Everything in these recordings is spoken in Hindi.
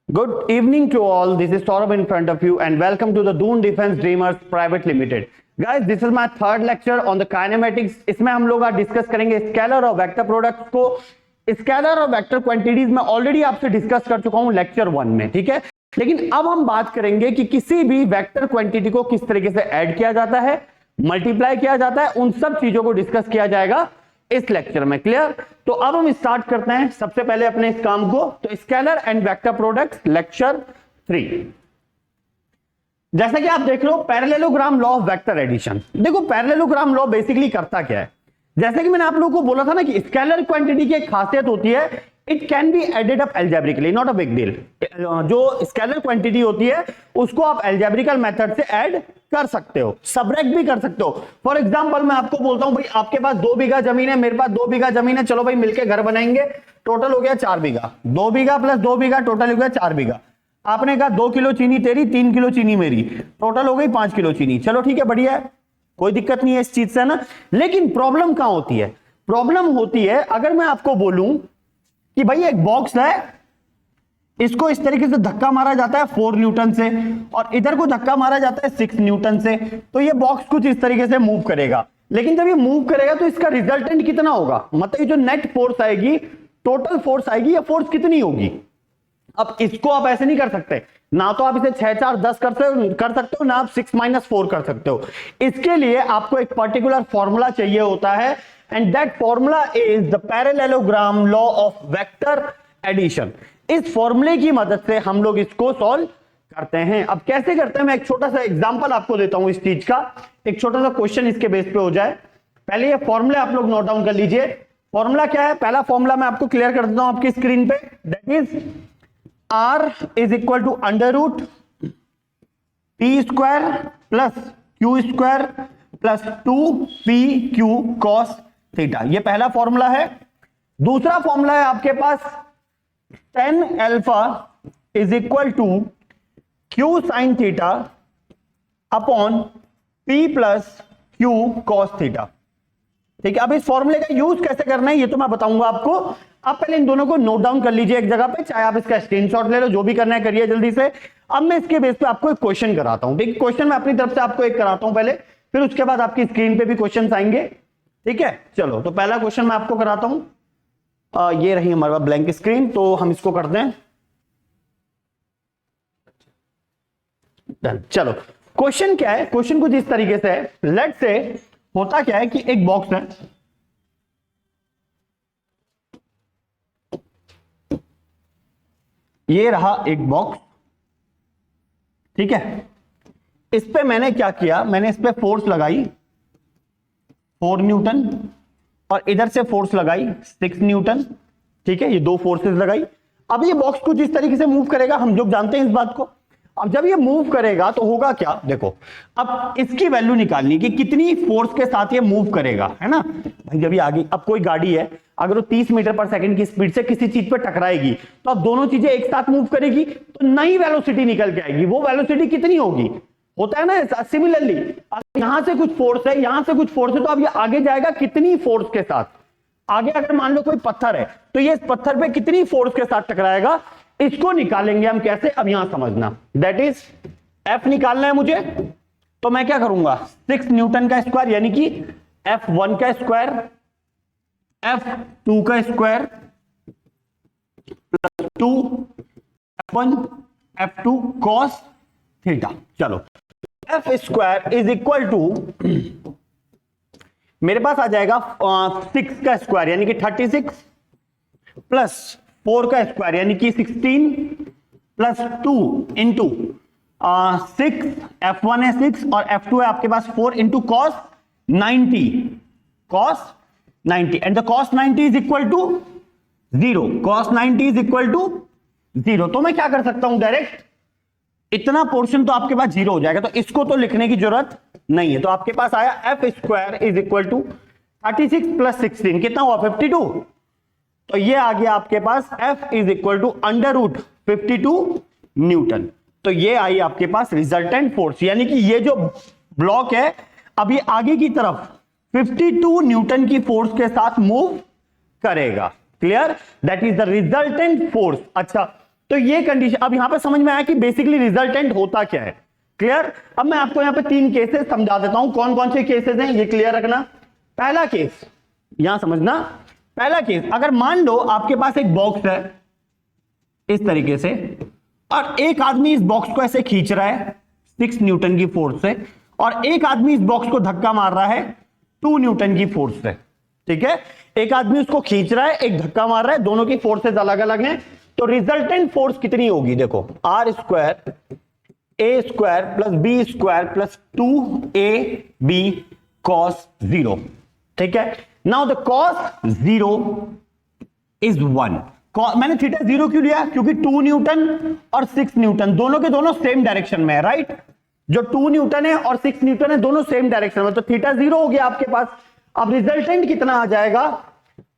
Good evening to all. This is Saurabh in front of you and welcome to the Doon Defense Dreamers Private Limited. Guys, this is my third lecture on the kinematics. इसमें हम लोग आज डिस्कस करेंगे स्केलर और वेक्टर प्रोडक्ट्स को। स्केलर और वेक्टर क्वांटिटीज में ऑलरेडी आपसे डिस्कस कर चुका हूं लेक्चर 1 में, ठीक है। लेकिन अब हम बात करेंगे कि किसी भी वेक्टर क्वांटिटी को किस तरीके से ऐड किया जाता है, मल्टीप्लाई किया जाता है, उन सब चीजों को डिस्कस किया जाएगा इस लेक्चर में। क्लियर? तो अब हम स्टार्ट करते हैं सबसे पहले अपने इस काम को। तो scalar and vector products lecture 3। जैसा कि आप देख लो parallelogram law of vector addition. देखो पैरेललोग्राम लॉ बेसिकली करता क्या है, जैसे कि मैंने आप लोगों को बोला था ना कि स्केलर क्वांटिटी की एक खासियत होती है, it can be added up algebraically, not a big deal. जो स्केलर क्वांटिटी होती है उसको आप एल्जेब्रिकल मेथड से ऐड कर सकते हो, सबट्रैक्ट भी कर सकते हो। फॉर एग्जांपल मैं आपको बोलता हूं भाई आपके पास 2 बीघा जमीन है, मेरे पास 2 बीघा जमीन है, चलो भाई मिलके घर बनाएंगे, टोटल हो गया 4 बीघा। 2 बीघा प्लस 2 बीघा टोटल हो गया 4 बीघा। आपने कहा 2 किलो चीनी तेरी, 3 किलो चीनी मेरी, टोटल हो गई 5 किलो चीनी। चलो ठीक है, बढ़िया है, कोई दिक्कत नहीं है इस चीज से ना। लेकिन प्रॉब्लम कहां होती है? प्रॉब्लम होती है अगर मैं आपको बोलूं कि भाई एक बॉक्स है, इसको इस तरीके से धक्का मारा जाता है 4 न्यूटन से और इधर को धक्का मारा जाता है 6 न्यूटन से, तो ये बॉक्स कुछ इस तरीके से मूव करेगा। लेकिन जब ये मूव करेगा तो इसका रिजल्टेंट कितना होगा, मतलब ये जो नेट फोर्स आएगी, टोटल फोर्स आएगी, या फोर्स कितनी होगी? अब इसको आप ऐसे नहीं कर सकते, ना तो आप इसे 6 4 10 कर सकते हो, ना आप 6 - 4 कर सकते हो। इसके लिए आपको एक पर्टिकुलर फॉर्मूला चाहिए होता है, and that formula is the parallelogram law of vector addition. इस फॉर्मूले की मदद से हम लोग इसको सॉल्व करते हैं। अब कैसे करते हैं, मैं एक छोटा सा एग्जांपल आपको देता हूं इस चीज का, एक छोटा सा क्वेश्चन इसके बेस पे हो जाए। पहले ये फॉर्मूला आप लोग नोट डाउन कर लीजिए। फॉर्मूला क्या है? पहला फॉर्मूला मैं आपको क्लियर कर देता हूं आपकी स्क्रीन पे, that is R is equal to under root P square plus Q square plus 2PQ cos theta. ये पहला फॉर्मूला है। दूसरा फॉर्मूला है आपके पास tan alpha is equal to Q sine theta upon P plus Q cos theta. ठीक है, अब इस फॉर्मूले का यूज कैसे करना है ये तो मैं बताऊंगा आपको। आप पहले इन दोनों को नोट डाउन कर लीजिए एक जगह पे, चाहे आप इसका स्क्रीनशॉट ले लो, जो भी करना है करिए जल्दी से। अब मैं इसके बेस पे आपको एक क्वेश्चन कराता हूं। ठीक, क्वेश्चन मैं अपनी तरफ से आपको एक कराता हूं पहले, फिर उसके बाद आपकी स्क्रीन पे भी क्वेश्चन आएंगे। ठीक है, चलो तो पहला क्वेश्चन मैं आपको कराता हूं। ये रही हमारे पास ब्लैंक स्क्रीन, तो हम इसको करते हैं डन। चलो क्वेश्चन क्या है? क्वेश्चन कुछ इस तरीके से है। लेट्स से होता क्या है कि एक बॉक्स है, ये रहा एक बॉक्स, ठीक है। इस पे मैंने क्या किया, मैंने इस पे फोर्स लगाई 4 न्यूटन और इधर से फोर्स लगाई 6 न्यूटन। ठीक है, ये 2 फोर्सेस लगाई। अब ये बॉक्स कुछ इस तरीके से मूव करेगा, हम लोग जानते हैं इस बात को। अब जब ये मूव करेगा तो होगा क्या, देखो अब इसकी वैल्यू निकालनी कि कितनी फोर्स के साथ ये मूव करेगा, है ना भाई। जब ये आगे, अब कोई गाड़ी है, अगर वो 30 मीटर पर सेकंड की स्पीड से किसी चीज पर टकराएगी तो अब दोनों चीजें एक साथ मूव करेगी तो नई वेलोसिटी निकल के आएगी। वो वेलोसिटी कितनी होगी, होता है ना सिमिलरली, यहां से कुछ फोर्स है, यहां से कुछ फोर्स है, तो अब ये आगे जाएगा कितनी फोर्स के साथ आगे। अगर मान लो कोई पत्थर है तो ये इस पत्थर पे कितनी फोर्स के साथ टकराएगा, इसको निकालेंगे हम कैसे। अब यहां समझना, दैट इज F निकालना है मुझे, तो मैं क्या करूंगा 6 न्यूटन का स्क्वायर यानी कि F1 का स्क्वायर F2 का square plus 2 F1 F2 cos theta. चलो F square is equal to, मेरे पास आ जाएगा 6 का स्क्वायर यानी कि 36 प्लस 4 का स्क्वायर यानी कि 16 प्लस 2 इंटू 6, F1 है 6 और F2 है आपके पास 4 into cos 90 and the cos 90 is equal to 0। cos 90 is equal to 0। तो मैं क्या कर सकता हूं, डायरेक्ट इतना पोर्शन तो आपके पास 0 हो जाएगा, तो इसको तो लिखने की जरूरत नहीं है। तो आपके पास आया F square is equal to 36 plus 16 कितना हुआ 52। तो ये आ गया आपके पास F is equal to under root 52 newton. तो ये आई आपके पास रिजल्टेंट फोर्स, यानी कि ये जो ब्लॉक है अब ये आगे की तरफ 52 न्यूटन की फोर्स के साथ मूव करेगा। Clear? That is the resultant force. अच्छा, तो ये कंडीशन, अब यहां पे समझ में आया कि बेसिकली रिजल्टेंट होता क्या है। क्लियर। अब मैं आपको यहां पे 3 केसेस समझा देता हूं। कौन कौन से केसेस हैं ये क्लियर रखना। पहला केस यहां समझना, पहला केस, अगर मान लो आपके पास एक बॉक्स है इस तरीके से, और एक आदमी इस बॉक्स को ऐसे खींच रहा है 6 न्यूटन की फोर्स से, और एक आदमी इस बॉक्स को धक्का मार रहा है 2 न्यूटन की फोर्स से। ठीक है, एक आदमी उसको खींच रहा है, एक धक्का मार रहा है, दोनों की फोर्सेस अलग अलग हैं। तो रिजल्टेंट फोर्स कितनी होगी, देखो R square A square plus B square plus 2ab cos 0। ठीक है, नाउ द कॉस 0 इज 1। मैंने थीटा 0 क्यों लिया, क्योंकि 2 न्यूटन और 6 न्यूटन दोनों के दोनों सेम डायरेक्शन में है, राइट। जो 2 न्यूटन है और 6 न्यूटन है दोनों सेम डायरेक्शन में, तो थीटा 0 हो गया आपके पास। अब रिजल्टेंट कितना आ जाएगा,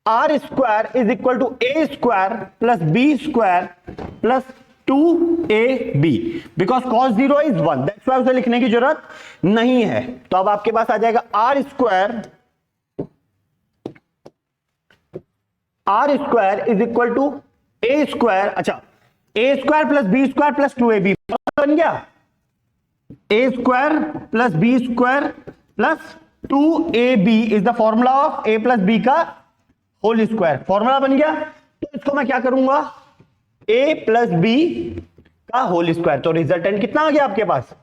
R square is equal to A square plus B square plus 2ab, because cos 0 इज 1, दैट्स व्हाई उसे लिखने की जरूरत नहीं है। तो अब आपके पास आ जाएगा R square is equal to A square, अच्छा A square plus B square plus 2ab बन गया, A square plus B square plus 2ab is the formula of A plus B का होल स्क्वायर। फॉर्मूला बन गया, तो इसको मैं क्या करूंगा, a प्लस बी का होल स्क्वायर। तो रिजल्टेंट कितना आ गया आपके पास,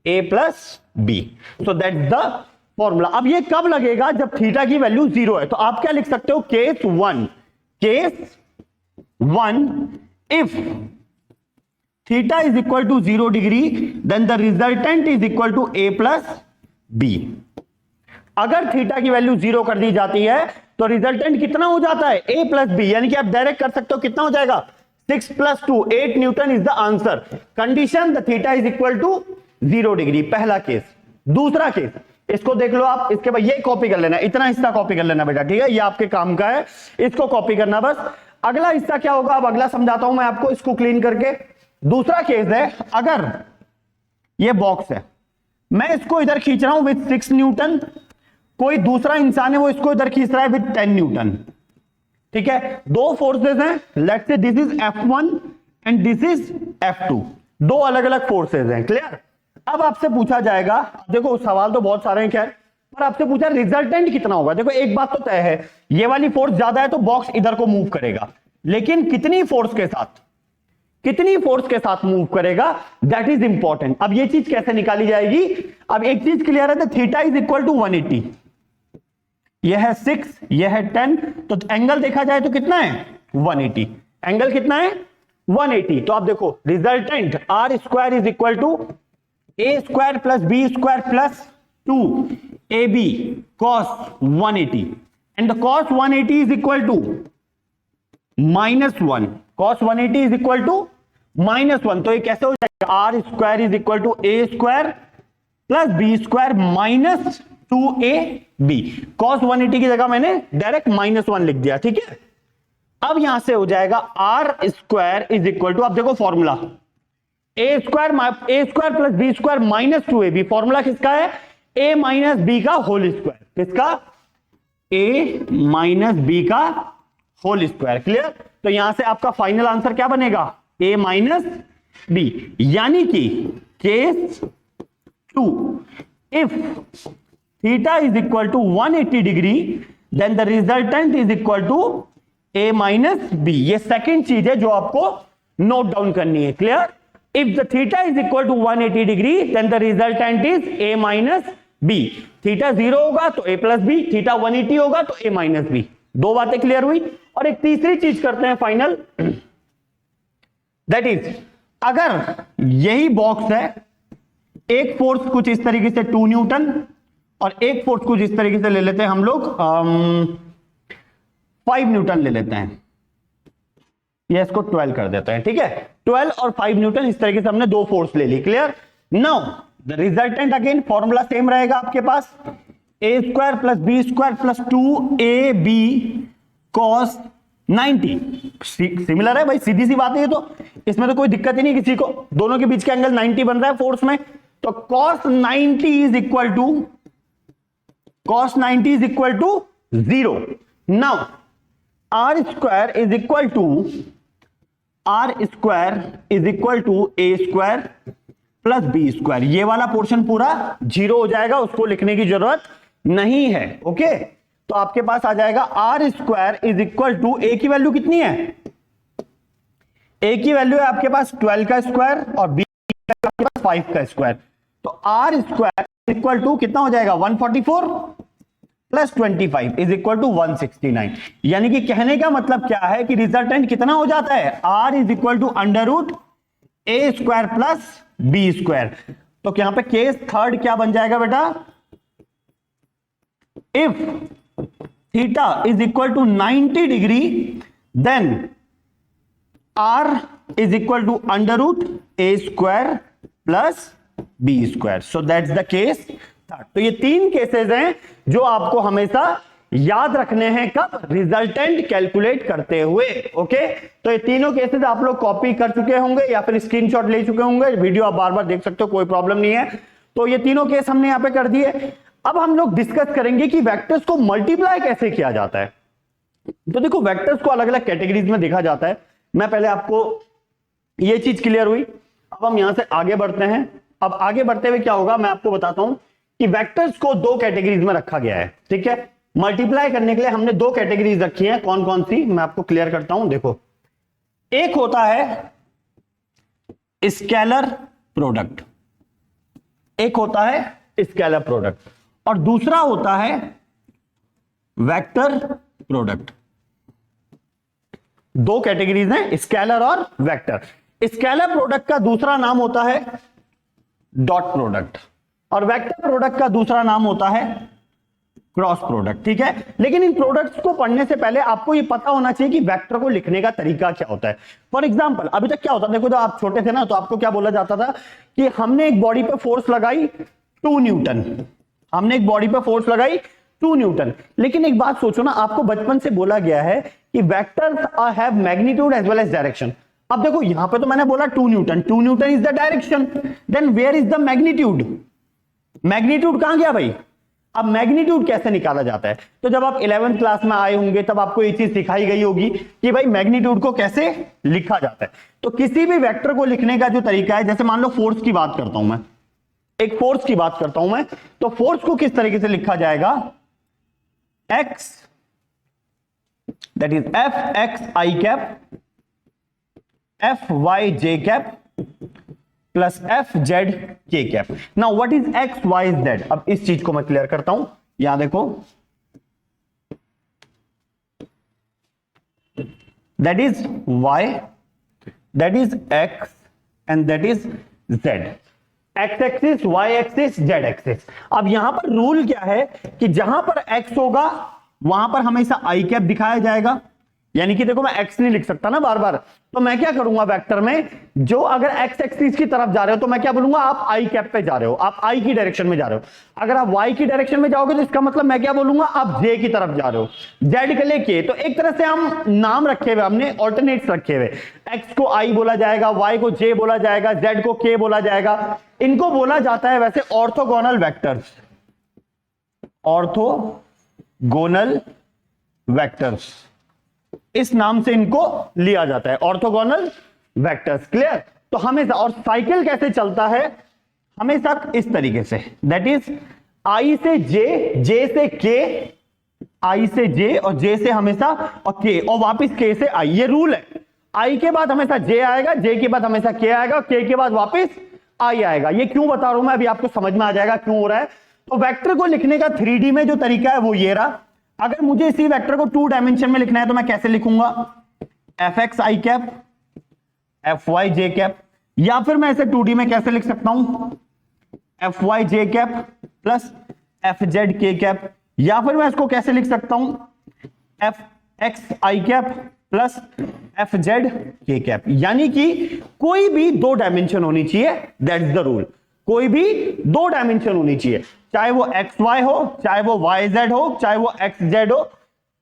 a plus B. So that's the formula. अब ये कब लगेगा, जब थीटा की वैल्यू 0 है। तो आप क्या लिख सकते हो, case 1 if theta is equal to 0 degree then the resultant is equal to a plus B. अगर थीटा की वैल्यू 0 कर दी जाती है तो रिजल्टेंट कितना हो जाता है, a प्लस बी। यानी कि आप डायरेक्ट कर सकते हो, कितना हो जाएगा, 6 plus 2 8 newton is the answer. Condition the theta is equal to 0 degree, पहला केस। दूसरा केस इसको देख लो आप, इसके बाद ये कॉपी कर लेना, इतना हिस्सा कॉपी कर लेना बेटा, ठीक है, ये आपके काम का है, इसको कॉपी करना बस। अगला हिस्सा क्या होगा, अब अगला समझाता हूं मैं आपको, इसको क्लीन करके। दूसरा केस है, अगर ये बॉक्स है, मैं इसको इधर खींच रहा हूं विद 6 न्यूटन, कोई दूसरा इंसान है वो इसको इधर खींच रहा है विद 10 न्यूटन। ठीक है, दो फोर्सेस हैं, let's say this is F1 and this is F2, दो अलग अलग फोर्सेस हैं। क्लियर। अब आपसे पूछा जाएगा, देखो सवाल तो बहुत सारे हैं खैर, पर आपसे पूछा रिजल्टेंट कितना होगा। देखो एक बात तो तय है, ये वाली फोर्स ज्यादा है तो बॉक्स इधर को मूव करेगा, लेकिन कितनी फोर्स के साथ मूव करेगा, दैट इज इंपॉर्टेंट। अब ये चीज कैसे निकाली जाएगी, अब एक चीज क्लियर है, थीटा इज इक्वल टू 180, यह है 6, यह है 10, तो एंगल देखा जाए तो कितना है 180, एंगल कितना है 180। तो आप देखो resultant R square is equal to A square plus B square plus 2ab cos 180, and the cos 180 is equal to -1, cos 180 is equal to -1। तो ये कैसे हो जाएगा, R square is equal to A square plus B square minus 2ab। cos 180 की जगह मैंने डायरेक्ट -1 लिख दिया। ठीक है, अब यहां से हो जाएगा R square is equal to, अब देखो formula A square plus B square minus 2ab। Formula किसका है, a माइनस बी का होल स्क्वायर, किसका, a माइनस बी का होल स्क्वायर। क्लियर। तो यहां से आपका फाइनल आंसर क्या बनेगा, a माइनस बी। यानी कि case 2 if theta is equal to 180 degree then the resultant is equal to a minus B. ये सेकेंड चीज है जो आपको नोट डाउन करनी है। Clear. If the theta is equal to 180 degree then the resultant is a minus B. Theta 0 होगा तो a प्लस बी, थीटा 180 होगा तो a माइनस बी। दो बातें क्लियर हुई। और एक तीसरी चीज करते हैं फाइनल, दैट इज अगर यही बॉक्स है, एक फोर्स कुछ इस तरीके से 2 न्यूटन और एक फोर्स कुछ इस तरीके से ले लेते हैं हम लोग 5 न्यूटन ले लेते हैं, या इसको 12 कर देते हैं। ठीक है, 12 और 5 न्यूटन इस तरीके से हमने दो फोर्स ले ली। Clear. Now the resultant again formula same रहेगा आपके पास, A square plus B square plus 2ab cos 90। Similar है भाई, सीधी सी बात है ये तो, इसमें तो कोई दिक्कत ही नहीं किसी को, दोनों के बीच का एंगल 90 बन रहा है फोर्स में। तो cos 90 is equal to 0। Now R square is equal to R square is equal to A square plus B square, ये वाला पोर्शन पूरा जीरो हो जाएगा, उसको लिखने की जरूरत नहीं है। ओके, तो आपके पास आ जाएगा R square is equal to, A की वैल्यू कितनी है, ए की वैल्यू है आपके पास 12 का स्क्वायर और बी आपके पास 5 का स्क्वायर, तो आर स्क्वायर इक्वल टू कितना हो जाएगा 144 प्लस 25 इज इक्वल टू 169। यानी कि कहने का मतलब क्या है कि रिजल्टेंट कितना हो जाता है, R is equal to under root A square plus B square. तो यहां पे केस थर्ड क्या बन जाएगा बेटा, if theta is equal to 90 degree then R is equal to under root A square plus B square. So that's the case third. तो ये तीन केसेस हैं जो आपको हमेशा याद रखने हैं, कब, रिजल्टेंट कैलकुलेट करते हुए। ओके, तो ये तीनों केसेस आप लोग कॉपी कर चुके होंगे या फिर स्क्रीनशॉट ले चुके होंगे, वीडियो आप बार बार देख सकते हो, कोई प्रॉब्लम नहीं है। तो ये तीनों केस हमने यहां पे कर दिए। अब हम लोग डिस्कस करेंगे कि वेक्टर्स को मल्टीप्लाई कैसे किया जाता है। तो देखो, वेक्टर्स को अलग अलग कैटेगरीज में देखा जाता है। मैं पहले आपको ये चीज क्लियर हुई, अब हम यहां से आगे बढ़ते हैं। अब आगे बढ़ते हुए क्या होगा मैं आपको बताता हूं कि वेक्टर्स को दो कैटेगरीज में रखा गया है। ठीक है, मल्टीप्लाई करने के लिए हमने दो कैटेगरीज रखी हैं, कौन कौन सी मैं आपको क्लियर करता हूं। देखो, एक होता है स्केलर प्रोडक्ट, एक होता है स्केलर प्रोडक्ट और दूसरा होता है वेक्टर प्रोडक्ट। दो कैटेगरीज हैं, स्केलर और वेक्टर। स्केलर प्रोडक्ट का दूसरा नाम होता है डॉट प्रोडक्ट और वेक्टर प्रोडक्ट का दूसरा नाम होता है क्रॉस प्रोडक्ट। ठीक है, लेकिन इन प्रोडक्ट्स को पढ़ने से पहले आपको यह पता होना चाहिए कि वेक्टर को लिखने का तरीका क्या होता है। फॉर एग्जांपल, अभी तक क्या होता था, देखो, जब आप छोटे थे ना तो आपको क्या बोला जाता था कि हमने एक बॉडी पे फोर्स लगाई 2 न्यूटन, हमने एक बॉडी पे फोर्स लगाई 2 न्यूटन। लेकिन एक बात सोचो ना, आपको बचपन से बोला गया है कि vectors have magnitude as well as direction. अब देखो, यहां पे तो मैंने बोला 2 newton, 2 newton is the direction, then where is the magnitude, magnitude कहां गया भाई। अब मैग्नीट्यूड कैसे निकाला जाता है, तो जब आप 11th क्लास में आए होंगे तब आपको ये चीज सिखाई गई होगी कि भाई मैग्नीट्यूड को कैसे लिखा जाता है। तो किसी भी वेक्टर को लिखने का जो तरीका है, जैसे मान लो फोर्स की बात करता हूं मैं, एक फोर्स की बात करता हूं मैं, तो फोर्स को किस तरीके से लिखा जाएगा, X that is F X I cap F Y J cap plus F Z K cap. Now what is X Y Z, अब इस चीज को मैं क्लियर करता हूं। यहां देखो, that is Y, that is X and that is Z, X axis, Y axis, Z axis. अब यहां पर रूल क्या है कि जहां पर एक्स होगा वहां पर हमेशा आई कैप दिखाया जाएगा, यानी कि देखो मैं एक्स नहीं लिख सकता ना बार बार, तो मैं क्या करूंगा वेक्टर में, जो अगर एक्स एक्सिस की तरफ जा रहे हो तो मैं क्या बोलूंगा, आप आई कैप पे जा रहे हो, आप आई की डायरेक्शन में जा रहे हो। अगर आप वाई की डायरेक्शन में जाओगे तो इसका मतलब मैं क्या बोलूंगा, आप जे की तरफ जा रहे हो, जेड के लिए के। तो एक तरह से हम नाम रखे हुए, हमने ऑल्टरनेट्स रखे हुए, एक्स को आई बोला जाएगा, वाई को जे बोला जाएगा, जेड को के बोला जाएगा। इनको बोला जाता है वैसे ऑर्थोगोनल वेक्टर्स, ऑर्थोगोनल वेक्टर्स, इस नाम से इनको लिया जाता है, ऑर्थोगोनल वेक्टर्स। क्लियर। तो हमेशा, और साइकिल कैसे चलता है, हमेशा इस तरीके से, दैट इज आई से जे, जे से के, आई से जे और जे से हमेशा और के और वापस के से आई, ये रूल है। आई के बाद हमेशा जे आएगा, जे के बाद हमेशा के आएगा, के के बाद वापस आई आएगा। ये क्यों बता रहा हूं मैं, अभी आपको समझ में आ जाएगा क्यों हो रहा है। तो वेक्टर को लिखने का 3D में जो तरीका है वो ये रहा। अगर मुझे इसी वेक्टर को 2 डायमेंशन में लिखना है तो मैं कैसे लिखूंगा, F X I cap F Y J cap, या फिर मैं इसे 2D में कैसे लिख सकता हूं, F Y J cap plus F Z K cap, या फिर मैं इसको कैसे लिख सकता हूं, F X I cap plus F Z K cap. यानी कि कोई भी 2 डायमेंशन होनी चाहिए, दैट्स द रूल। कोई भी 2 डायमेंशन होनी चाहिए, चाहे वो एक्स वाई हो, चाहे वो वाई जेड हो, चाहे वो एक्स जेड हो।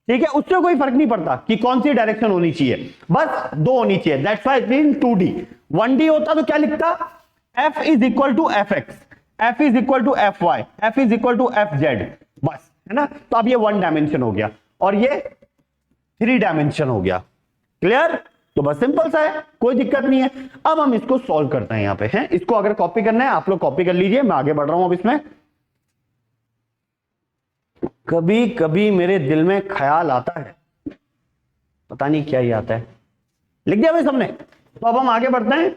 ठीक है, उससे कोई फर्क नहीं पड़ता कि कौन सी डायरेक्शन होनी चाहिए, बस 2 होनी चाहिए। That's why it mean 2D। 1D होता तो क्या लिखता, f is equal to F X, f is equal to F Y, f is equal to F Z, बस, है ना। तो अब ये 1 डायमेंशन हो गया और ये 3 डायमेंशन हो गया। क्लियर। तो बस सिंपल सा है, कोई दिक्कत नहीं है। अब हम इसको सॉल्व करते हैं यहां पे हैं। इसको अगर कॉपी करना है आप लोग कॉपी कर लीजिए, मैं आगे बढ़ रहा हूं अब इसमें। कभी कभी मेरे दिल में ख्याल आता है, पता नहीं क्या ही आता है। लिख दिया भाई सबने? तो अब हम आगे बढ़ते हैं।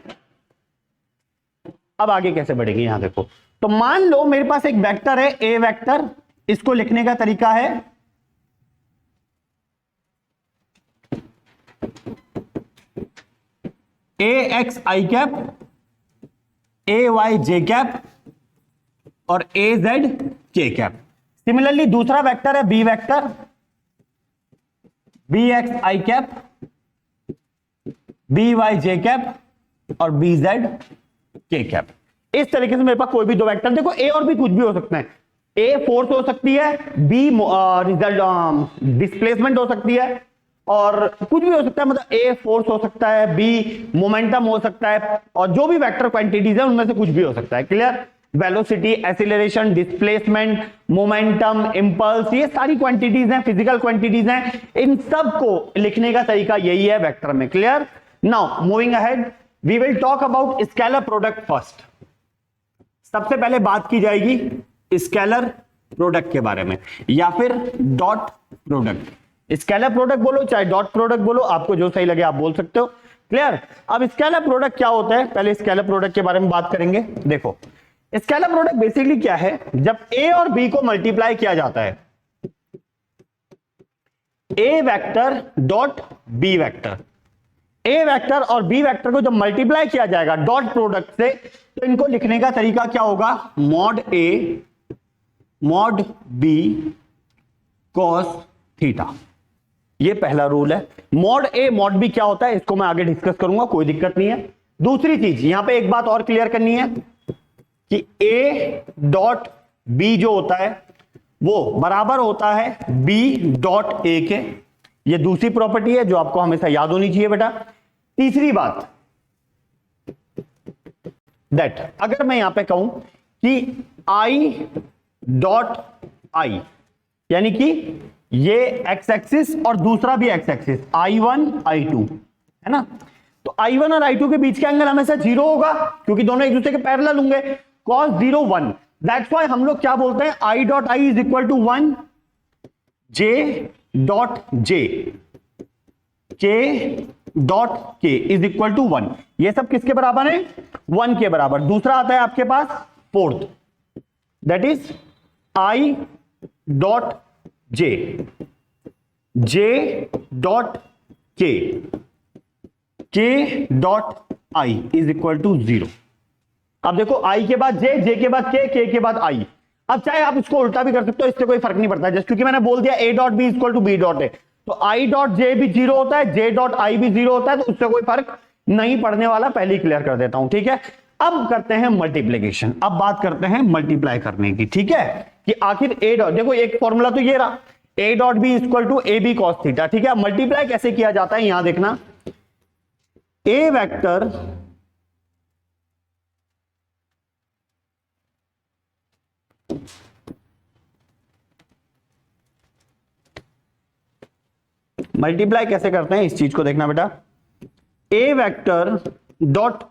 अब आगे कैसे बढ़ेंगे यहां देखो। तो मान लो मेरे पास एक वेक्टर है ए वेक्टर, इसको लिखने का तरीका है ए x I cap, A Y J cap और ए जेड के कैप। सिमिलरली दूसरा वेक्टर है B vector, B x I cap, B Y J cap और बी जेड के कैप। इस तरीके से मेरे पास कोई भी दो वेक्टर, देखो ए और बी कुछ भी हो सकते हैं। ए फोर्स हो सकती है, बी रिजल्ट डिस्प्लेसमेंट हो सकती है, और कुछ भी हो सकता है। मतलब ए फोर्स हो सकता है, बी मोमेंटम हो सकता है, और जो भी वेक्टर क्वांटिटीज है उनमें से कुछ भी हो सकता है। Clear? Velocity, acceleration, displacement, momentum, impulse, ये सारी क्वांटिटीज हैं, फिजिकल क्वांटिटीज हैं। इन सब को लिखने का तरीका यही है वेक्टर में। Clear? Now moving ahead, we will talk about scalar product first. सबसे पहले बात की जाएगी स्केलर प्रोडक्ट के बारे में, या फिर डॉट प्रोडक्ट। स्केलर प्रोडक्ट बोलो चाहे डॉट प्रोडक्ट बोलो, आपको जो सही लगे आप बोल सकते हो। क्लियर? अब स्केलर प्रोडक्ट क्या होता है, पहले स्केलर प्रोडक्ट के बारे में बात करेंगे। देखो स्केलर प्रोडक्ट बेसिकली क्या है, जब ए और बी को मल्टीप्लाई किया जाता है, ए वेक्टर डॉट बी वेक्टर, ए वेक्टर और बी वेक्टर को जब मल्टीप्लाई किया जाएगा डॉट प्रोडक्ट से, तो इनको लिखने का तरीका क्या होगा, mod A mod B cos theta. ये पहला रूल है। मॉड ए मॉड बी क्या होता है इसको मैं आगे डिस्कस करूंगा, कोई दिक्कत नहीं है। दूसरी चीज यहां पे एक बात और क्लियर करनी है कि ए डॉट बी जो होता है वो बराबर होता है बी डॉट ए के। ये दूसरी प्रॉपर्टी है जो आपको हमेशा याद होनी चाहिए बेटा। तीसरी बात दैट अगर मैं यहां पे कहूं कि आई डॉट आई, यानी कि ये एक्स एक्सिस और दूसरा भी एक्स एक्सिस, I1 I2 है ना, तो I1 और I2 के बीच का एंगल हमेशा 0 होगा क्योंकि दोनों एक दूसरे के पैरेलल होंगे। cos 0 1, दैट्स व्हाई हम लोग क्या बोलते हैं, I dot I is equal to 1, J dot J, K dot K is equal to 1। ये सब किसके बराबर है, 1 के बराबर। दूसरा आता है आपके पास fourth, that is I dot J, J dot K, K dot I is equal to 0। अब देखो I के बाद J, J के बाद K के बाद I। अब चाहे आप इसको उल्टा भी कर सकते हो, इससे कोई फर्क नहीं पड़ता, जस्ट क्योंकि मैंने बोल दिया A dot B equal to B dot A, तो I डॉट J भी 0 होता है, J डॉट I भी 0 होता है, तो उससे कोई फर्क नहीं पड़ने वाला, पहले ही क्लियर कर देता हूं। ठीक है, अब करते हैं मल्टीप्लीकेशन। अब बात करते हैं मल्टीप्लाई करने की। ठीक है, कि आखिर A डॉट, देखो एक फॉर्मूला तो ये रहा, A dot B equal to A B cos theta. ठीक है, मल्टीप्लाई कैसे किया जाता है यहां देखना, ए वेक्टर मल्टीप्लाई कैसे करते हैं इस चीज को देखना बेटा। A vector dot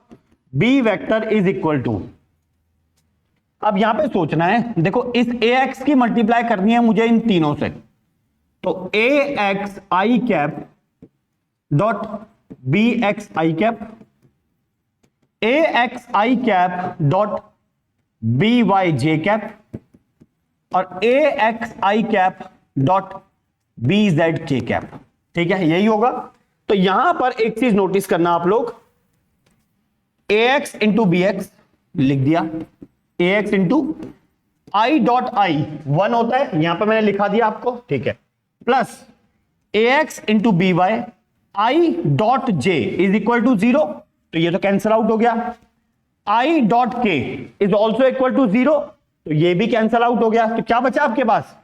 B vector is equal to, अब यहां पे सोचना है, देखो इस ए एक्स की मल्टीप्लाई करनी है मुझे इन तीनों से, तो ए x I cap dot B x I cap, A x I cap dot B Y J cap और ए x I cap dot B Z K cap. ठीक है, यही होगा। तो यहां पर एक चीज नोटिस करना आप लोग, A X into B X लिख दिया, A X into I dot I 1 होता है, यहां पर मैंने लिखा दिया आपको। ठीक है, plus A X into B Y I dot J is equal to 0, तो ये तो कैंसिल आउट हो गया। I dot K is also equal to 0, तो ये भी कैंसिल आउट हो गया। तो क्या बचा आपके पास,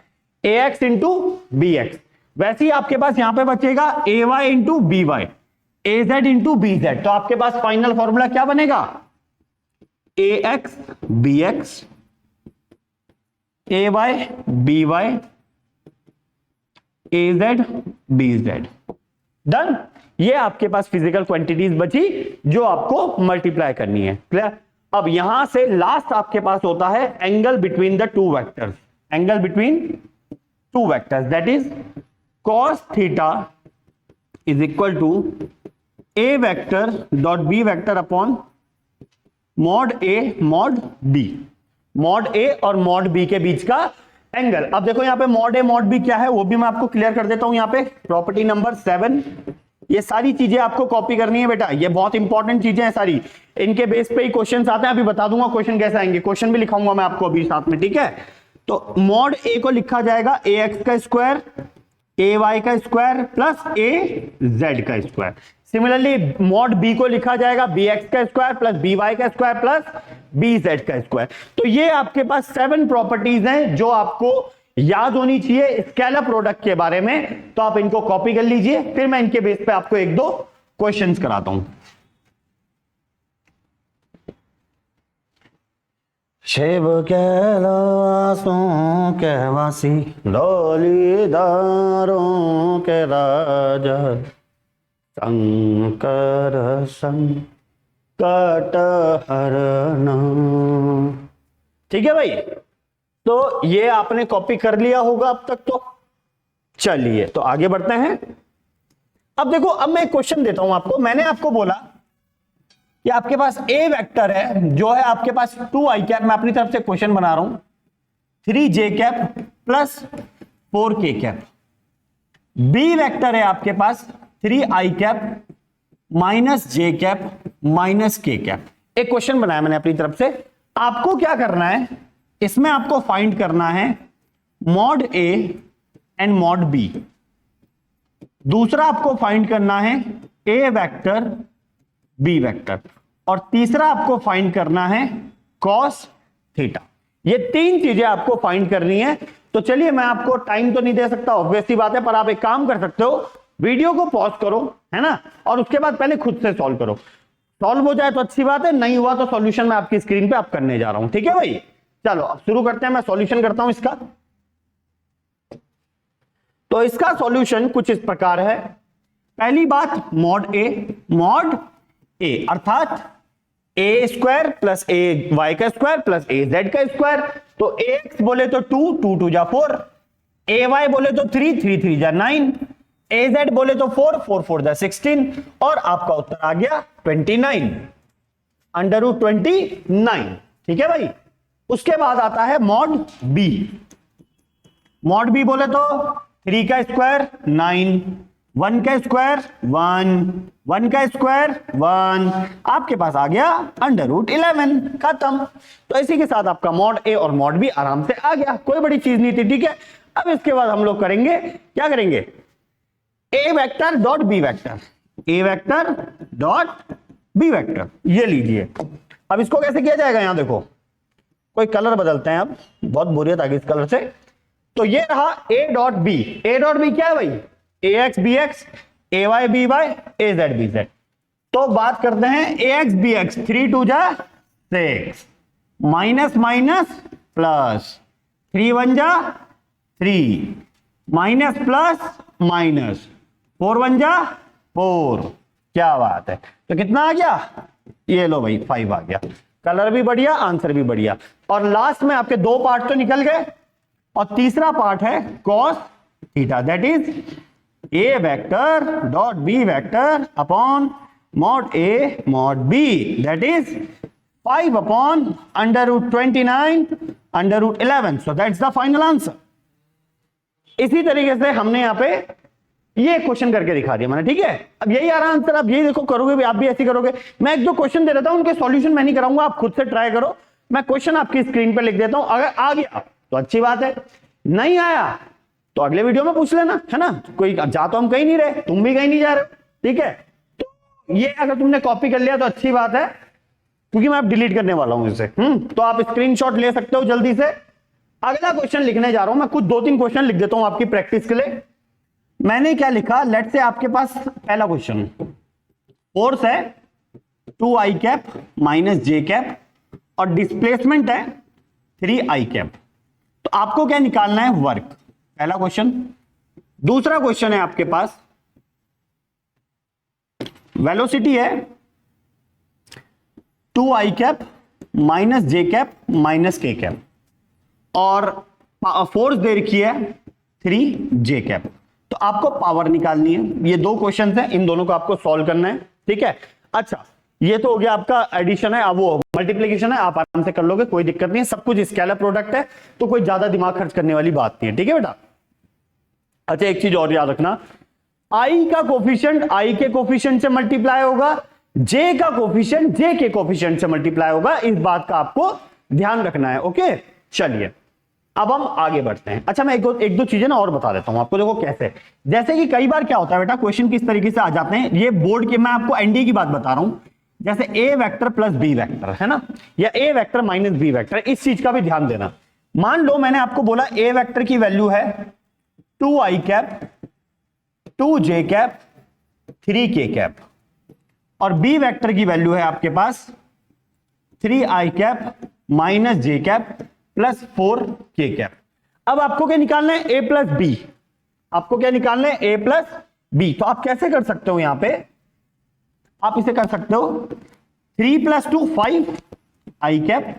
ए एक्स इंटू बी एक्स। वैसे ही आपके पास यहां पे बचेगा ए Y into B Y, A Z into B Z. तो आपके पास फाइनल फॉर्मूला क्या बनेगा, ए X B X, A Y B Y, A Z B Z. Done. ये आपके पास फिजिकल क्वांटिटीज बची जो आपको मल्टीप्लाई करनी है। क्लियर? अब यहां से लास्ट आपके पास होता है angle between the two vectors, angle between two vectors, that is cos theta is equal to A vector dot B vector upon mod A mod B. Mod A और मॉड बी के बीच का एंगल। अब देखो यहां पे मॉड ए मॉड बी क्या है वो भी मैं आपको क्लियर कर देता हूं। यहां पे प्रॉपर्टी नंबर 7, ये सारी चीजें आपको कॉपी करनी है बेटा, ये बहुत इंपॉर्टेंट चीजें हैं सारी, इनके बेस पे ही क्वेश्चन आते हैं। अभी बता दूंगा क्वेश्चन कैसे आएंगे, क्वेश्चन भी लिखाऊंगा मैं आपको अभी साथ में, ठीक है। तो मॉड ए को लिखा जाएगा ए एक्स का स्क्वायर, ए वाई का स्क्वायर प्लस ए जेड का स्क्वायर। सिमिलरली मॉड बी को लिखा जाएगा बी एक्स का स्क्वायर प्लस बी वाई का स्क्वायर प्लस बी जेड का स्क्वायर। तो ये आपके पास 7 प्रॉपर्टीज हैं जो आपको याद होनी चाहिए स्केलर प्रोडक्ट के बारे में। तो आप इनको कॉपी कर लीजिए, फिर मैं इनके बेस पे आपको 1-2 क्वेश्चंस कराता हूं। शिव कैलाशों के वासी, डोलीदारों के राजा, शंकर संकट हरना। ठीक है भाई, तो ये आपने कॉपी कर लिया होगा अब तक। तो चलिए तो आगे बढ़ते हैं। अब देखो, अब मैं एक क्वेश्चन देता हूं आपको। मैंने आपको बोला कि आपके पास ए वेक्टर है जो है आपके पास 2i कैप, मैं अपनी तरफ से क्वेश्चन बना रहा हूं, 3j cap plus 4k cap. B vector है आपके पास 3i cap minus j cap minus k cap. एक क्वेश्चन बनाया मैंने अपनी तरफ से। आपको क्या करना है, इसमें आपको फाइंड करना है mod A and mod B. दूसरा आपको फाइंड करना है ए वेक्टर बी वेक्टर, और तीसरा आपको फाइंड करना है कॉस थीटा। ये 3 चीजें आपको फाइंड करनी है। तो चलिए, मैं आपको टाइम तो नहीं दे सकता, ऑब्वियसली बात है, पर आप एक काम कर सकते हो, वीडियो को पॉज करो, है ना, और उसके बाद पहले खुद से सॉल्व करो। सॉल्व हो जाए तो अच्छी बात है, नहीं हुआ तो सॉल्यूशन मैं आपकी स्क्रीन पे आप करने जा रहा हूं। ठीक है भाई, चलो अब शुरू करते हैं। मैं सॉल्यूशन करता हूं इसका। तो इसका सॉल्यूशन कुछ इस प्रकार है। पहली बात, मॉड ए अर्थात ए स्क्वायर प्लस ए वाई का स्क्वायर प्लस ए जेड का स्क्वायर। तो ए एक्स बोले तो 2, 2 2 जा 4, ए वाई बोले तो 3, 3 3 जा 9, ए जेड बोले तो 4, 4 4 जा 16, और आपका उत्तर आ गया 29, √29। ठीक है भाई। उसके बाद आता है मॉड बी। मॉड बी बोले तो 3 का स्क्वायर 9, 1 का स्क्वायर 1, 1 का स्क्वायर 1, आपके पास आ गया √11, खत्म। तो इसी के साथ आपका मॉड ए और मॉड बी आराम से आ गया, कोई बड़ी चीज नहीं थी। ठीक है, अब इसके बाद हम लोग करेंगे, क्या करेंगे, ए वेक्टर डॉट बी वेक्टर, ए वेक्टर डॉट बी वेक्टर, ये लीजिए। अब इसको कैसे किया जाएगा, यहां देखो, कोई कलर बदलते हैं, अब बहुत बोरियत आ गई इस कलर से। तो ये रहा A dot B. A dot B क्या है भाई, A X B X, A Y B Y, A Z B Z. तो बात करते हैं ए एक्स बी एक्स, 3 2 जा 6, माइनस माइनस प्लस, 3 1 जा 3, माइनस प्लस माइनस, 4 1 जा 4। क्या बात है, तो कितना आ गया, ये लो भाई 5 आ गया। कलर भी बढ़िया, आंसर भी बढ़िया। और लास्ट में आपके 2 पार्ट तो निकल गए, और तीसरा पार्ट है cos theta, that is A vector dot B vector upon mod A mod B, that is 5 upon √29 √11। So that's the final answer. इसी तरीके से हमने यहां पे ये क्वेश्चन करके दिखा दिया मैंने। ठीक है, अब यही आ रहा आंसर, आप यही देखो करोगे भी, आप भी ऐसे करोगे। मैं 1-2 क्वेश्चन दे देता हूं, उनके सॉल्यूशन मैं नहीं कराऊंगा, आप खुद से ट्राई करो। मैं क्वेश्चन आपकी स्क्रीन पे लिख देता हूं, अगर आ गया तो अच्छी बात है, नहीं आया तो अगले वीडियो में पूछ लेना, है ना। कोई जा तो हम कहीं नहीं रहे, तुम भी कहीं नहीं जा रहे, ठीक है। तो ये अगर तुमने कॉपी कर लिया तो अच्छी बात है, क्योंकि मैं अब डिलीट करने वाला हूं इसे। तो आप स्क्रीनशॉट ले सकते हो जल्दी से। अगला क्वेश्चन लिखने जा रहा हूं मैं, कुछ 2-3 क्वेश्चन लिख देता हूं आपकी प्रैक्टिस के लिए। मैंने क्या लिखा, लेट से आपके पास पहला क्वेश्चन, फोर्स है 2i cap minus j cap, और डिस्प्लेसमेंट है 3i कैप। तो आपको क्या निकालना है, वर्क, पहला क्वेश्चन। दूसरा क्वेश्चन है आपके पास वेलोसिटी है 2i कैप माइनस जे कैप माइनस के कैप, और फोर्स दे रखी है 3j कैप। तो आपको पावर निकालनी है। ये दो क्वेश्चन हैं, इन दोनों को आपको सॉल्व करना है, ठीक है। अच्छा, ये तो हो गया आपका एडिशन है, अब वो मल्टीप्लिकेशन है, आप आराम से कर लोगे, कोई दिक्कत नहीं है, सब कुछ स्केलर प्रोडक्ट है, तो कोई ज्यादा दिमाग खर्च करने वाली बात नहीं है, ठीक है बेटा। अच्छा, एक चीज और याद रखना, आई का कोफिशिएंट आई के कोफिशिएंट से मल्टीप्लाई होगा, जे का कोफिशिएंट जे के कोफिशिएंट से मल्टीप्लाई होगा, इस बात का आपको ध्यान रखना है, ओके। चलिए अब हम आगे बढ़ते हैं। अच्छा, मैं एक दो चीजें ना और बता देता हूं आपको, देखो कैसे। जैसे कि कई बार क्या होता है बेटा, क्वेश्चन किस तरीके से आ जाते हैं, ये बोर्ड के, मैं आपको एनडी की बात बता रहा हूं, जैसे ए वेक्टर प्लस बी वेक्टर है ना, या ए वेक्टर माइनस बी वेक्टर, इस चीज का भी ध्यान देना। मान लो मैंने आपको बोला ए वेक्टर की वैल्यू है 2i cap 2j cap 3k cap, और बी वेक्टर की वैल्यू है आपके पास 3i कैप माइनस जे कैप प्लस 4k कैप। अब आपको क्या निकालना है, a प्लस बी, आपको क्या निकालना है, a प्लस बी। तो आप कैसे कर सकते हो, यहां पे आप इसे कर सकते हो 3 प्लस 2 5i कैप,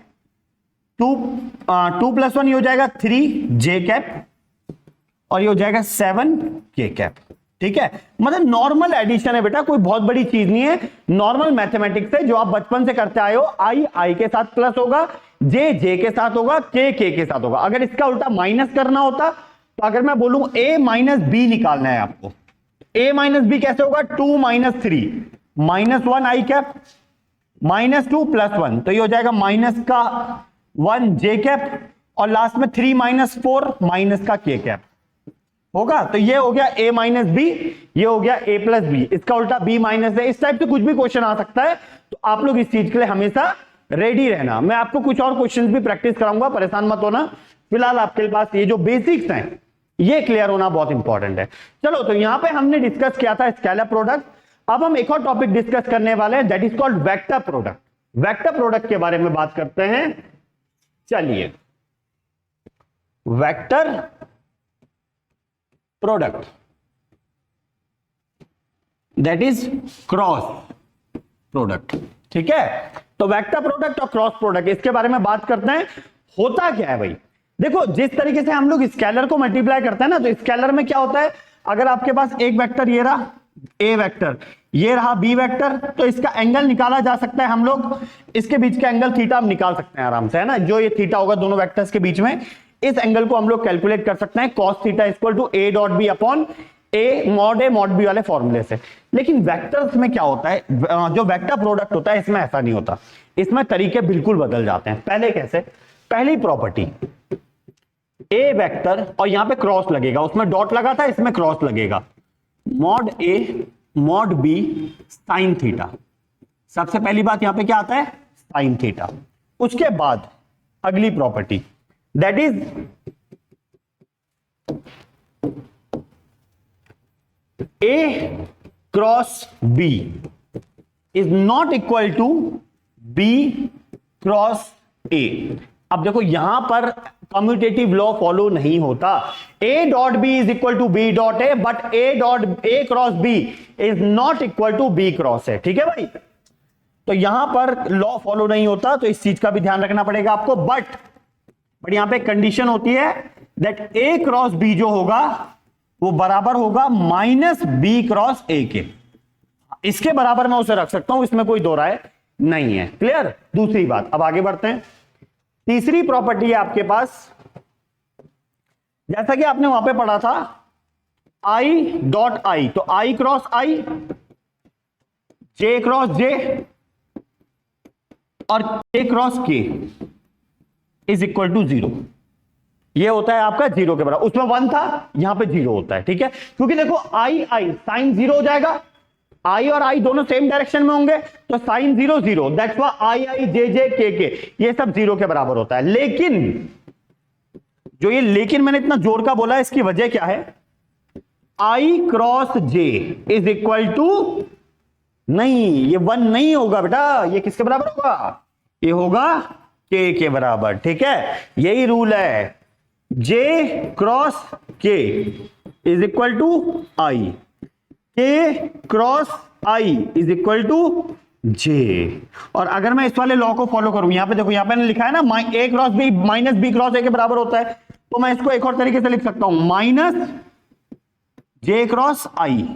2 प्लस 1 ये हो जाएगा 3j कैप, और ये हो जाएगा 7k कैप, ठीक है। मतलब नॉर्मल एडिशन है बेटा, कोई बहुत बड़ी चीज नहीं है, नॉर्मल मैथमेटिक्स है जो आप बचपन से करते आए हो। आई के साथ प्लस होगा, जे के साथ होगा, के के साथ होगा। अगर इसका उल्टा माइनस करना होता, तो अगर मैं बोलूं a माइनस बी निकालना है आपको, a माइनस बी कैसे होगा, 2 माइनस 3 माइनस 1 आई कैप माइनस 2 प्लस 1, तो ये हो जाएगा माइनस का 1 जे कैप, और लास्ट में 3 माइनस 4 माइनस का के कैप होगा। तो ये हो गया a माइनस बी, ये हो गया a प्लस बी, इसका उल्टा b माइनस है। इस टाइप से कुछ भी क्वेश्चन आ सकता है, तो आप लोग इस चीज के लिए हमेशा रेडी रहना। मैं आपको कुछ और क्वेश्चंस भी प्रैक्टिस कराऊंगा, परेशान मत होना। फिलहाल आपके पास ये जो बेसिक्स हैं ये क्लियर होना बहुत इंपॉर्टेंट है। चलो, तो यहां पे हमने डिस्कस किया था स्केलर प्रोडक्ट। अब हम एक और टॉपिक डिस्कस करने वाले हैं, that is called vector product. Vector product के बारे में बात करते हैं। चलिए, vector product that is cross product, ठीक है। तो वेक्टर प्रोडक्ट और क्रॉस प्रोडक्ट, इसके बारे में बात करते हैं। होता क्या है भाई, देखो जिस तरीके से हम लोग स्केलर को मल्टीप्लाई करते हैं ना, तो स्केलर में क्या होता है, अगर आपके पास एक वेक्टर ये रहा ए वेक्टर, ये रहा बी वेक्टर, तो इसका एंगल निकाला जा सकता है। हम लोग इसके बीच का एंगल थीटा हम निकाल सकते हैं आराम से, है ना। जो ये थीटा होगा दोनों वेक्टर्स के बीच में, इस एंगल को हम लोग कैलकुलेट कर सकते हैं, cos theta equal to a dot B upon a mod B वाले फॉर्मूले से। लेकिन वेक्टर्स में क्या होता है, जो वेक्टर प्रोडक्ट होता है इसमें ऐसा नहीं होता, इसमें तरीके बिल्कुल बदल जाते हैं। पहले कैसे, पहली प्रॉपर्टी a वेक्टर, और यहां पे क्रॉस लगेगा, उसमें डॉट लगा था, इसमें क्रॉस लगेगा, mod a mod b sine theta. सबसे पहली बात यहां पे क्या आता है, साइन थीटा। उसके बाद अगली property that is a cross b is not equal to b cross a। अब देखो यहां पर कम्यूटेटिव लॉ फॉलो नहीं होता, a dot b is equal to b dot a, but a cross b is not equal to b cross a, ठीक है भाई। तो यहां पर लॉ फॉलो नहीं होता, तो इस चीज का भी ध्यान रखना पड़ेगा आपको। बट यहां पे कंडीशन होती है दैट a क्रॉस b जो होगा वो बराबर होगा माइनस b क्रॉस a के। इसके बराबर मैं उसे रख सकता हूं, इसमें कोई दो राय नहीं है। क्लियर। दूसरी बात, अब आगे बढ़ते हैं। तीसरी प्रॉपर्टी है आपके पास, जैसा कि आपने वहां पे पढ़ा था i डॉट आई, तो i cross i, j cross j और k cross k is equal to 0। ये होता है आपका 0 के बराबर, उसमें 1 था, यहां पे 0 होता है, ठीक है। क्योंकि देखो i साइन 0 हो जाएगा, i और i दोनों सेम डायरेक्शन में होंगे, तो sine 0 0, that's why i j j k k ये सब 0 के बराबर होता है। लेकिन जो ये लेकिन मैंने इतना जोर का बोला, इसकी वजह क्या है, i cross j is equal to, नहीं ये 1 नहीं होगा बेटा, ये किसके बराबर होगा, ये होगा k के बराबर, ठीक है। यही रूल है, j cross k is equal to i। K cross I is equal to J. और अगर मैं इस वाले लॉ को फॉलो करूं, यहां पे देखो, यहां पे लिखा है ना A cross B minus B cross A के बराबर होता है, तो मैं इसको एक और तरीके से लिख सकता हूं, माइनस जे क्रॉस आई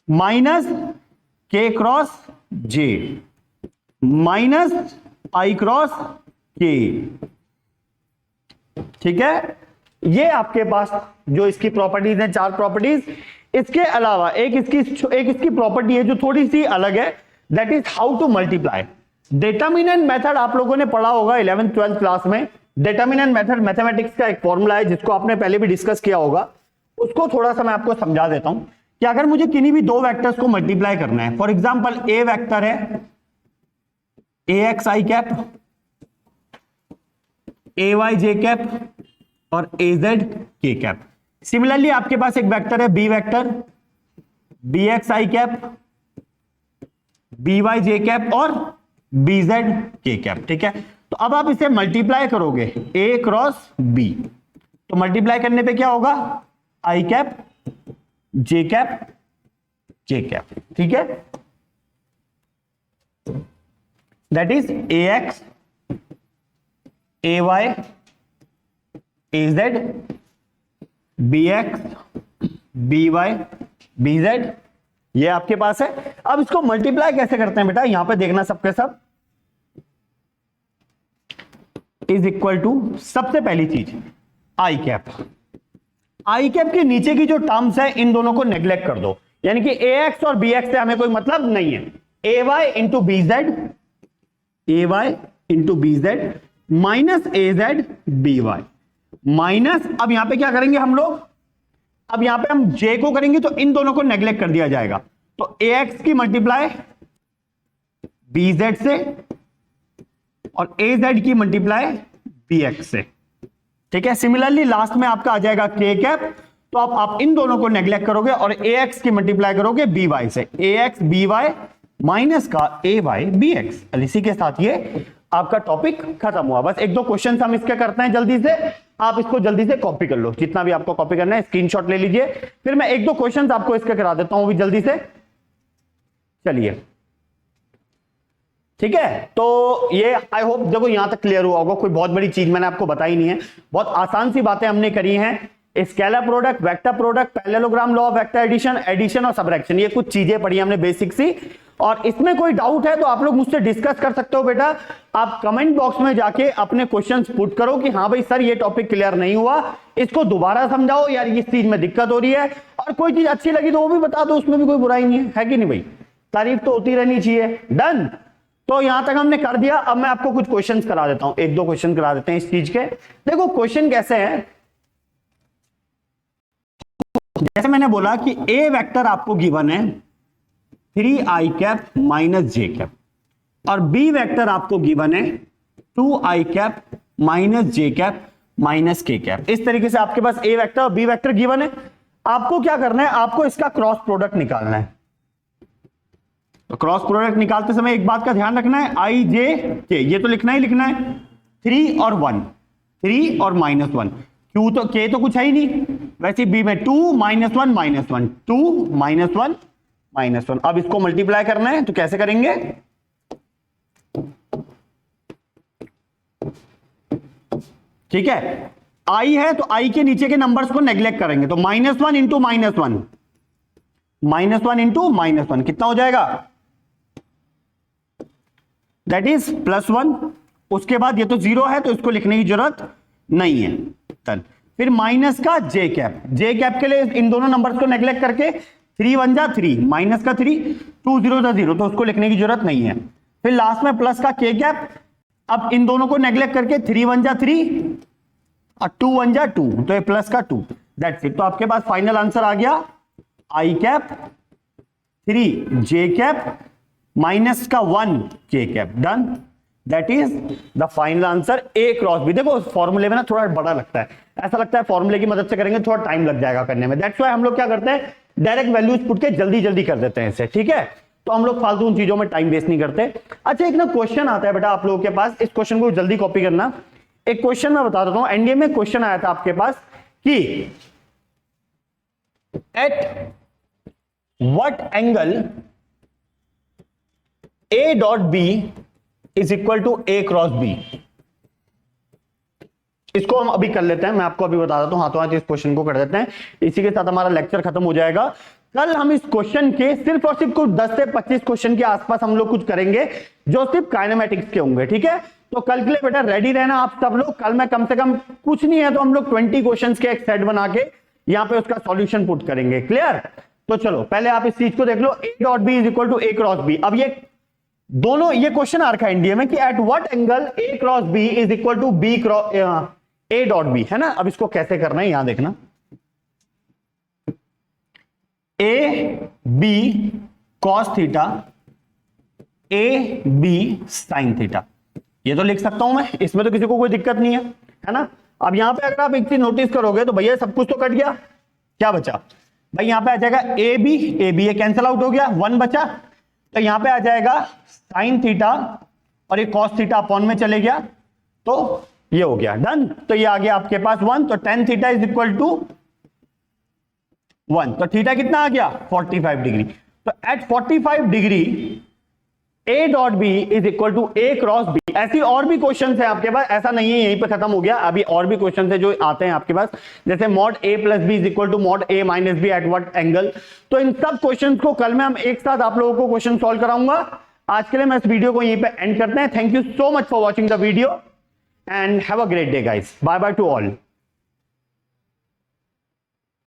माइनस के क्रॉस जे माइनस आई क्रॉस के। ठीक है, ये आपके पास जो इसकी प्रॉपर्टीज हैं, 4 प्रॉपर्टीज। इसके अलावा एक इसकी प्रॉपर्टी है जो थोड़ी सी अलग है, that is how to multiply. Determinant method आप लोगों ने पढ़ा होगा 11th 12th क्लास में। डिटरमिनेंट मेथड मैथमेटिक्स का एक फॉर्मूला है जिसको आपने पहले भी डिस्कस किया होगा। उसको थोड़ा सा मैं आपको समझा देता हूं कि अगर मुझे किन्हीं भी 2 वेक्टर्स को मल्टीप्लाई करना है, फॉर एग्जांपल ए वेक्टर है ax i cap, ay j cap और az k कैप। सिमिलरली आपके पास एक वेक्टर है B vector, bx i cap, by j cap और bz k कैप। ठीक है, तो अब आप इसे मल्टीप्लाई करोगे a क्रॉस b, तो मल्टीप्लाई करने पे क्या होगा, i cap j cap k cap. ठीक है, that is ax ay az bx by bz, ये आपके पास है। अब इसको मल्टीप्लाई कैसे करते हैं बेटा, यहां पे देखना सबके सब, इज इक्वल टू, सबसे पहली चीज आई कैप। आई कैप के नीचे की जो टर्म्स है इन दोनों को नेग्लेक्ट कर दो, यानी कि ax और bx से हमें कोई मतलब नहीं है। ay into bz, ay into bz minus az by minus, अब यहां पे क्या करेंगे हम लोग, अब यहां पे हम j को करेंगे तो इन दोनों को नेग्लेक्ट कर दिया जाएगा, तो ax की मल्टीप्लाई bz से और az की मल्टीप्लाई bx से। ठीक है, सिमिलरली लास्ट में आपका आ जाएगा k कैप, तो आप इन दोनों को नेग्लेक्ट करोगे और ax की मल्टीप्लाई करोगे by से, ax by माइनस का ay bx। इसी के साथ ये आपका टॉपिक खत्म हुआ। बस 1-2 क्वेश्चन हम इसके करते हैं जल्दी से, आप इसको जल्दी से कॉपी कर लो, जितना भी आपको कॉपी करना है स्क्रीनशॉट ले लीजिए, फिर मैं 1-2 क्वेश्चन आपको इसके करा देता हूं भी जल्दी से। चलिए, ठीक है, तो ये आई होप देखो यहां तक क्लियर हुआ होगा, कोई बहुत बड़ी चीज मैंने आपको बताई नहीं है, बहुत आसान सी बातें हमने करी हैं। Scalar product, vector product, parallelogram law of vector addition, addition और सबट्रैक्शन, ये कुछ चीजें पढ़ी हमने बेसिक सी। और इसमें कोई डाउट है तो आप लोग मुझसे डिस्कस कर सकते हो बेटा, आप कमेंट बॉक्स में जाके अपने क्वेश्चंस पुट करो कि हाँ भाई सर ये टॉपिक क्लियर नहीं हुआ, इसको दोबारा समझाओ यार, इस चीज में दिक्कत हो रही है। और कोई चीज अच्छी लगी तो वो भी बता दो, उसमें भी कोई बुराई नहीं है कि नहीं भाई, तारीफ तो होती रहनी चाहिए। डन, तो यहां तक हमने कर दिया। अब मैं आपको कुछ क्वेश्चन करा देता हूं, 1-2 क्वेश्चन करा देते हैं इस चीज के। देखो क्वेश्चन कैसे हैं, जैसे मैंने बोला कि ए वेक्टर आपको गिवन है 3i कैप माइनस जे कैप, और बी वेक्टर आपको गिवन है 2i कैप माइनस जे कैप माइनस के कैप। इस तरीके से आपके पास ए वेक्टर और बी वेक्टर गिवन है। आपको क्या करना है, आपको इसका क्रॉस प्रोडक्ट निकालना है। तो क्रॉस प्रोडक्ट निकालते समय एक बात का ध्यान रखना है, आई जे के, ये तो लिखना ही लिखना है, 3 और 1, 3 और -1, क्यू तो के तो कुछ है ही नहीं, वैसे बी में 2 -1 -1 2 -1 -1। अब इसको मल्टीप्लाई करना है तो कैसे करेंगे, ठीक है, आई है तो आई के नीचे के नंबर्स को नेग्लेक्ट करेंगे, तो -1 इंटू -1, -1 इंटू -1 कितना हो जाएगा, दैट इज +1। उसके बाद ये तो 0 है तो इसको लिखने की जरूरत नहीं है। चल, फिर माइनस का जे कैप, जे कैप के लिए इन दोनों नंबर्स को नेग्लेक्ट करके 3 1 जा 3, माइनस का 3, 2 0 जा 0, तो उसको लिखने की जरूरत नहीं है। फिर लास्ट में प्लस का के कैप, अब इन दोनों को नेग्लेक्ट करके 3 1 जा 3 और 2 1 जा 2, तो ये प्लस का 2, दैट्स इट। तो आपके पास फाइनल आंसर आ गया i cap 3 j cap minus का 1 k cap. Done, that is the final answer a cross b. देखो फॉर्मूले में ना थोड़ा बड़ा लगता है, ऐसा लगता है फॉर्मूले की मदद से करेंगे थोड़ा टाइम लग जाएगा करने में, दैट्स व्हाई हम लोग क्या करते हैं, डायरेक्ट वैल्यूज पुट के जल्दी जल्दी कर देते हैं इसे। ठीक है, तो हम लोग फालतू उन चीजों में टाइम वेस्ट नहीं करते। अच्छा, एक ना क्वेश्चन आता है बेटा आप लोगों के पास, इस क्वेश्चन को जल्दी कॉपी करना। एक क्वेश्चन मैं बता देता हूं, एनडीए में क्वेश्चन आया था आपके पास कि at what angle a dot B is equal to A cross b. इसको हम अभी कर लेते हैं, मैं आपको अभी बता देता हूं, हाथों हाथ इस क्वेश्चन को कर देते हैं, इसी के साथ हमारा लेक्चर खत्म हो जाएगा। कल हम इस क्वेश्चन के सिर्फ और सिर्फ कुछ 10 से 25 क्वेश्चन के आसपास हम लोग कुछ करेंगे जो सिर्फ काइनेमेटिक्स के होंगे, ठीक है। तो कल के लिए बेटा रेडी रहना आप सब लोग। कल मैं कम से कम कुछ नहीं है तो हम लोग 20 क्वेश्चंस के एक सेट बना के यहां पे उसका सॉल्यूशन पुट करेंगे, क्लियर। तो चलो पहले आप इस चीज को देख लो, A dot B is equal to A cross B. अब ये दोनों, ये क्वेश्चन आ रखा है इंडिया में कि at what angle a cross b is equal to b cross a dot b, है ना। अब इसको कैसे करना है यहां देखना, a B cos theta a b sine theta, ये तो लिख सकता हूं मैं, इसमें तो किसी को कोई दिक्कत नहीं है ना। अब यहां पे अगर आप एक चीज नोटिस करोगे तो भैया सब कुछ तो कट गया, क्या बचा भाई, यहां पे आ जाएगा ए बी ये कैंसिल आउट हो गया, 1 बचा। तो यहां पे आ जाएगा साइन थीटा और ये कॉस थीटा अपॉन में चले गया, तो ये हो गया डन। तो ये आ गया आपके पास 1, तो tan theta is equal to 1। तो थीटा कितना आ गया 45 डिग्री। तो at 45 degree a dot B is equal to A cross b. ऐसी और भी क्वेश्चन है आपके पास, ऐसा नहीं है यहीं पे खत्म हो गया, अभी और भी क्वेश्चन है जो आते हैं आपके पास, जैसे mod a plus b is equal to mod a minus b at what angle. तो इन सब क्वेश्चंस को कल में हम एक साथ आप लोगों को क्वेश्चन सॉल्व कराऊंगा। आज के लिए मैं इस वीडियो को यहीं पे एंड करते हैं। Thank you so much for watching the video and have a great day guys. Bye bye to all.